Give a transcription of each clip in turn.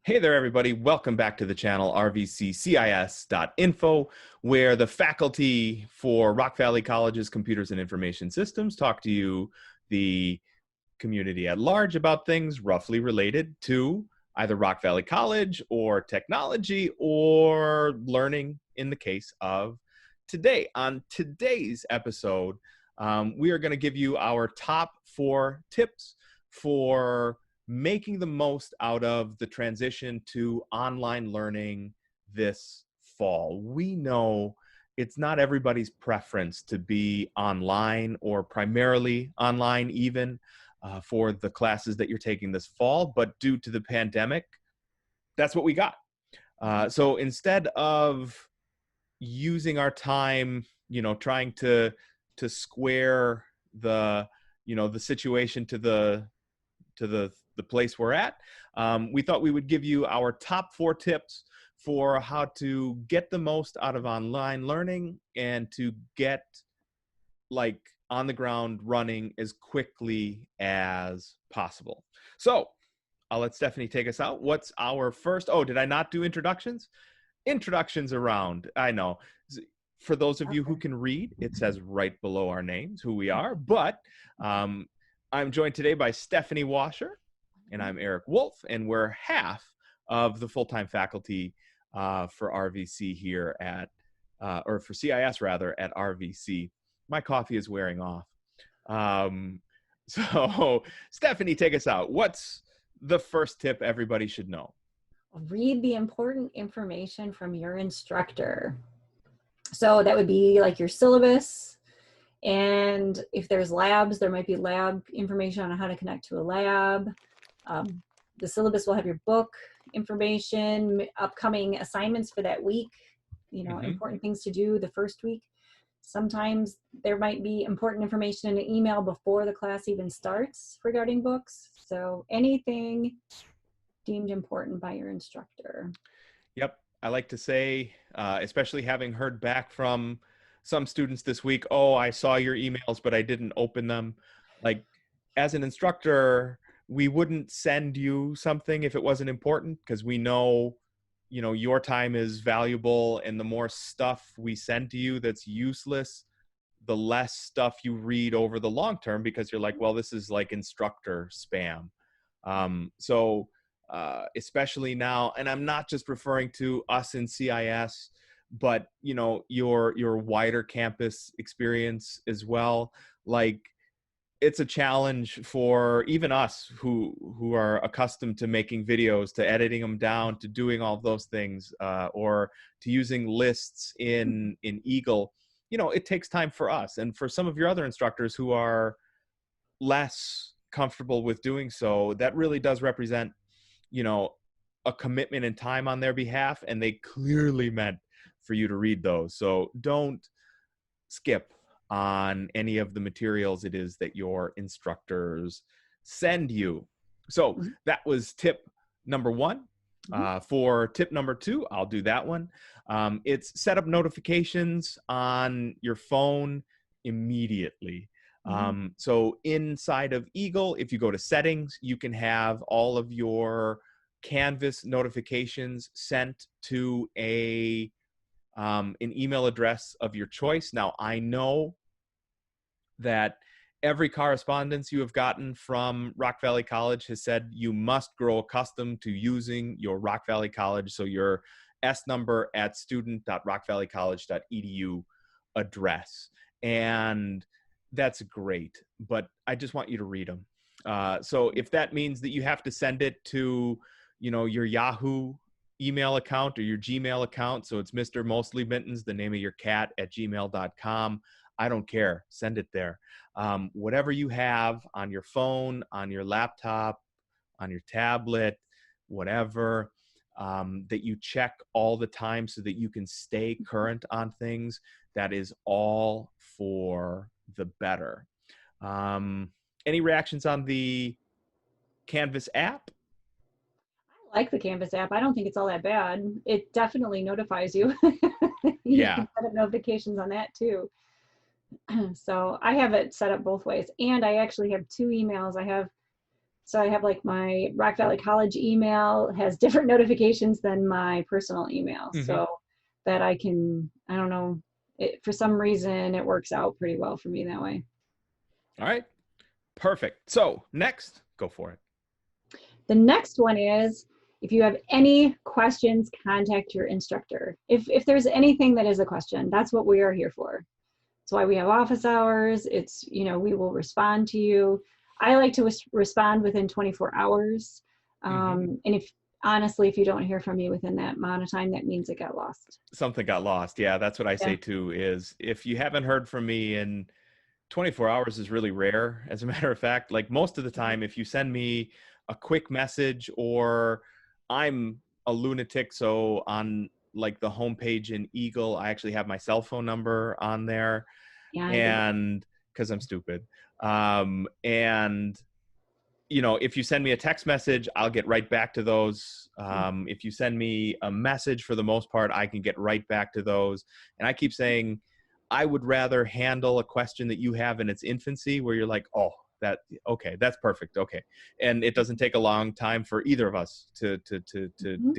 Hey there, everybody. Welcome back to the channel RVCCIS.info, where the faculty for Rock Valley College's Computers and Information Systems talk to you, the community at large, about things roughly related to either Rock Valley College or technology or learning in the case of today. On today's episode, we are going to give you our top 4 tips for making the most out of the transition to online learning this fall. We know it's not everybody's preference to be online or primarily online even for the classes that you're taking this fall, but due to the pandemic, that's what we got. So instead of using our time, trying to square the situation to the place we're at, we thought we would give you our top 4 tips for how to get the most out of online learning and to get on the ground running as quickly as possible. So I'll let Stephanie take us out. What's our first? Oh, did I not do introductions? Introductions around. I know. For those of you who can read, it says right below our names who we are, but I'm joined today by Stephanie Washer, and I'm Eric Wolf, and we're half of the full-time faculty for RVC here at, or for CIS rather, at RVC. My coffee is wearing off. So Stephanie, take us out. What's the first tip everybody should know? Read the important information from your instructor. So that would be like your syllabus. And if there's labs, there might be lab information on how to connect to a lab. The syllabus will have your book information, upcoming assignments for that week, important things to do the first week. Sometimes there might be important information in an email before the class even starts regarding books. So anything deemed important by your instructor. Yep. I like to say, especially having heard back from some students this week, oh, I saw your emails, but I didn't open them. Like, as an instructor, we wouldn't send you something if it wasn't important, because we know, your time is valuable, and the more stuff we send to you that's useless, the less stuff you read over the long term, because you're like, well, this is like instructor spam. So especially now, and I'm not just referring to us in CIS, but your wider campus experience as well. Like, it's a challenge for even us who are accustomed to making videos, to editing them down, to doing all of those things, or to using lists in Eagle. It takes time for us, and for some of your other instructors who are less comfortable with doing so, that really does represent a commitment in time on their behalf, and they clearly meant for you to read those. So don't skip on any of the materials it is that your instructors send you. So that was tip number 1. For tip number 2, I'll do that one. It's set up notifications on your phone immediately. So inside of Eagle, if you go to settings, you can have all of your Canvas notifications sent to an email address of your choice. Now, I know that every correspondence you have gotten from Rock Valley College has said you must grow accustomed to using your Rock Valley College, so your S number at student.rockvalleycollege.edu address. And that's great, but I just want you to read them. So if that means that you have to send it to, your Yahoo email account or your Gmail account, so it's Mr. Mostly Mittens, the name of your cat, at gmail.com, I don't care. Send it there. Whatever you have on your phone, on your laptop, on your tablet, whatever, that you check all the time so that you can stay current on things, that is all for the better. Any reactions on the Canvas app? I like the Canvas app. I don't think it's all that bad. It definitely notifies you. You can set up notifications on that too. So I have it set up both ways. And I actually have 2 emails. I have So I have like my Rock Valley College email has different notifications than my personal email. Mm-hmm. So that I can, I don't know, for some reason it works out pretty well for me that way. All right. Perfect. So next, go for it. The next one is, if you have any questions, contact your instructor. If there's anything that is a question, that's what we are here for. That's why we have office hours. It's, you know, we will respond to you. I like to respond within 24 hours. And if honestly, if you don't hear from me within that amount of time, that means it got lost. Something got lost. Yeah, that's what I Yeah. say too, is if you haven't heard from me in 24 hours is really rare. As a matter of fact, like most of the time, if you send me a quick message, or I'm a lunatic, so on like the homepage in Eagle, I actually have my cell phone number on there, Yeah, I did. and because I'm stupid. And you know, if you send me a text message, I'll get right back to those. If you send me a message, for the most part, I can get right back to those. And I keep saying, I would rather handle a question that you have in its infancy, where you're like, oh, that, okay, that's perfect. Okay. And it doesn't take a long time for either of us to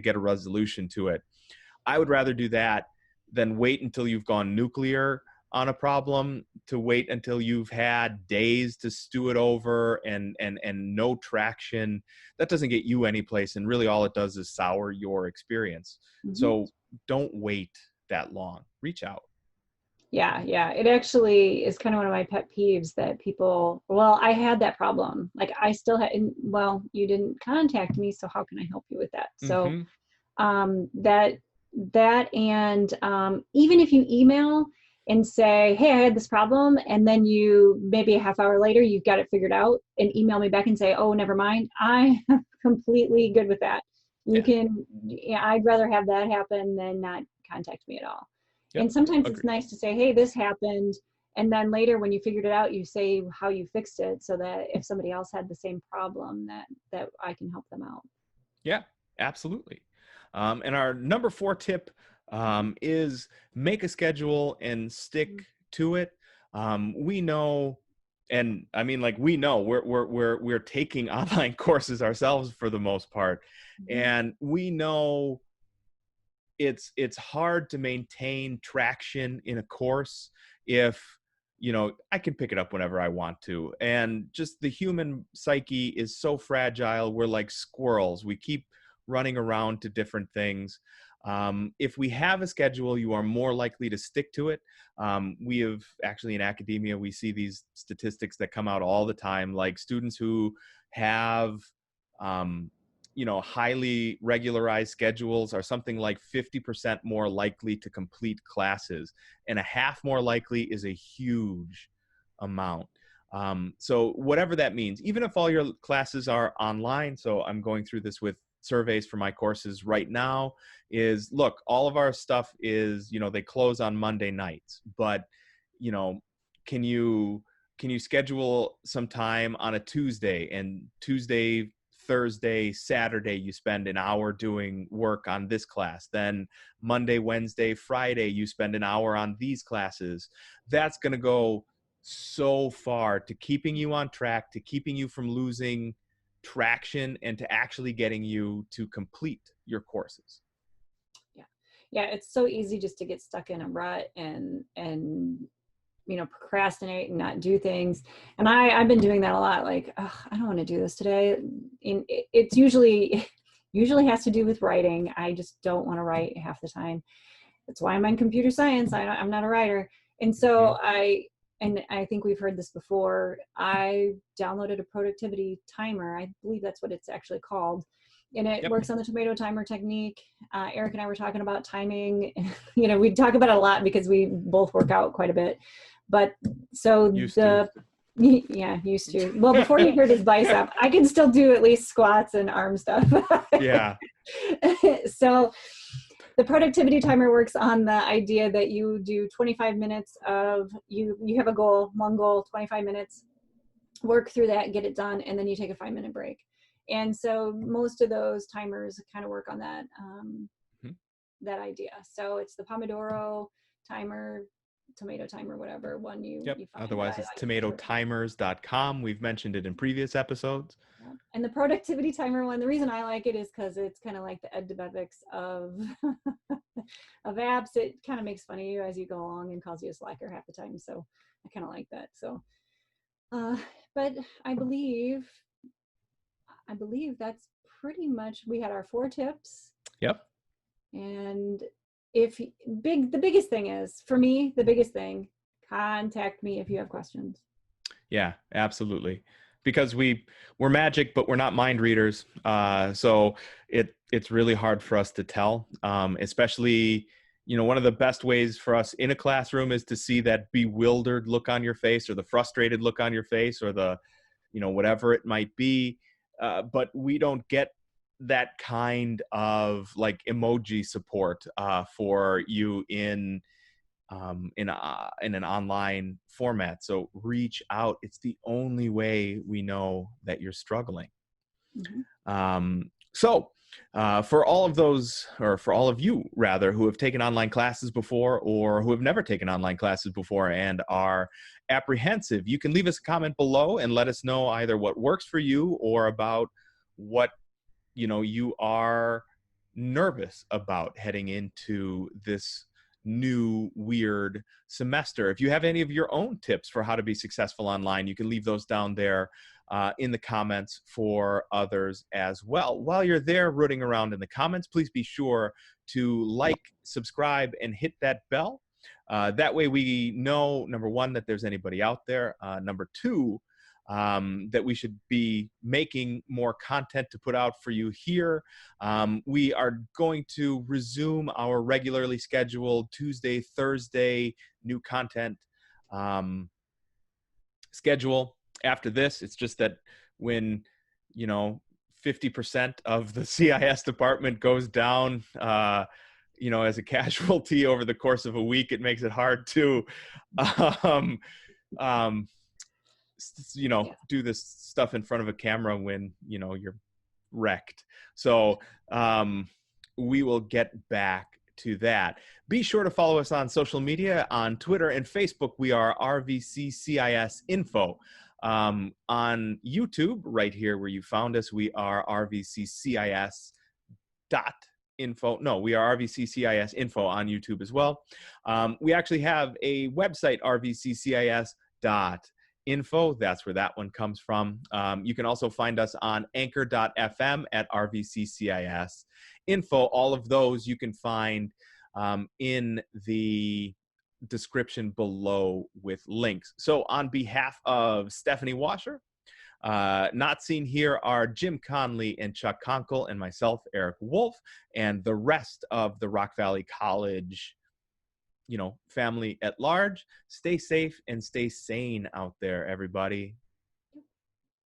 get a resolution to it. I would rather do that than wait until you've gone nuclear on a problem, to wait until you've had days to stew it over and no traction. That doesn't get you any place, and really all it does is sour your experience. So don't wait that long. Reach out. Yeah. It actually is kind of one of my pet peeves that people, well, I had that problem. Like I still had, well, you didn't contact me, so how can I help you with that? So Mm-hmm. that and even if you email and say, hey, I had this problem, and then you maybe a half hour later you've got it figured out and email me back and say, oh, never mind, I am completely good with that. You Yeah. can, yeah, I'd rather have that happen than not contact me at all. Yep. And sometimes it's Agreed. nice to say, hey, this happened, and then later when you figured it out, you say how you fixed it, so that if somebody else had the same problem, that I can help them out. Yeah, absolutely. And our number 4 tip is make a schedule and stick to it. We know, and I mean, like, we know we're taking online courses ourselves for the most part, and we know it's hard to maintain traction in a course if, you know, I can pick it up whenever I want to, and just the human psyche is so fragile. We're like squirrels. We keep running around to different things. If we have a schedule, you are more likely to stick to it. We have actually, in academia, we see these statistics that come out all the time, like students who have you know, highly regularized schedules are something like 50% more likely to complete classes, and a half more likely is a huge amount. So whatever that means, even if all your classes are online, so I'm going through this with surveys for my courses right now, is look, all of our stuff is, you know, they close on Monday nights, but, you know, can you schedule some time on a Tuesday, and Tuesday, Thursday, Saturday, you spend an hour doing work on this class. Then Monday, Wednesday, Friday, you spend an hour on these classes. That's going to go so far to keeping you on track, to keeping you from losing traction, and to actually getting you to complete your courses. Yeah, it's so easy just to get stuck in a rut and you know, procrastinate and not do things. And I've been doing that a lot. Like, oh, I don't want to do this today. And it's usually has to do with writing. I just don't want to write half the time. That's why I'm in computer science. I'm not a writer. And so I think we've heard this before. I downloaded a productivity timer. I believe that's what it's actually called. And it works on the tomato timer technique. Eric and I were talking about timing. You know, we talk about it a lot because we both work out quite a bit. But so used to. Well, before he hurt his bicep, I can still do at least squats and arm stuff. Yeah. So the productivity timer works on the idea that you do 25 minutes of, you have a goal, one goal, 25 minutes, work through that, get it done, and then you take a 5-minute break. And so most of those timers kind of work on that, that idea. So it's the Pomodoro timer. tomato time or whatever one you Yep. find. But Otherwise, I it's like the tomatotimers.com. We've mentioned it in previous episodes. yeah. And the productivity timer one, the reason I like it is because it's kind of like the edubetics of of apps. It kind of makes fun of you as you go along and calls you a slacker half the time. So I kind of like that. So, but I believe that's pretty much, we had our 4 tips. Yep. And the biggest thing is, for me, the biggest thing, contact me if you have questions. Yeah, absolutely. Because we're magic, but we're not mind readers. So it's really hard for us to tell, especially, one of the best ways for us in a classroom is to see that bewildered look on your face, or the frustrated look on your face, or the, whatever it might be. But we don't get that kind of like emoji support for you in an online format. So reach out. It's the only way we know that you're struggling. Mm-hmm. So for all of those, or for all of you rather, who have taken online classes before, or who have never taken online classes before and are apprehensive, you can leave us a comment below and let us know either what works for you, or about what you are nervous about heading into this new weird semester. If you have any of your own tips for how to be successful online, you can leave those down there in the comments for others as well. While you're there rooting around in the comments, please be sure to like, subscribe, and hit that bell. That way we know, number one, that there's anybody out there. Number two, that we should be making more content to put out for you here. We are going to resume our regularly scheduled Tuesday, Thursday new content schedule after this. It's just that when 50% of the CIS department goes down as a casualty over the course of a week, it makes it hard to do this stuff in front of a camera when you're wrecked. So we will get back to that. Be sure to follow us on social media. On Twitter and Facebook, we are RVCCISInfo. On YouTube, right here where you found us, we are RVCCIS.info. No, we are RVCCISinfo on YouTube as well. We actually have a website, RVCCIS.info. That's where that one comes from. You can also find us on anchor.fm at RVCCIS info. All of those you can find in the description below with links. So on behalf of Stephanie Washer, not seen here are Jim Conley and Chuck Conkle, and myself, Eric Wolf, and the rest of the Rock Valley College family at large. Stay safe and stay sane out there, everybody.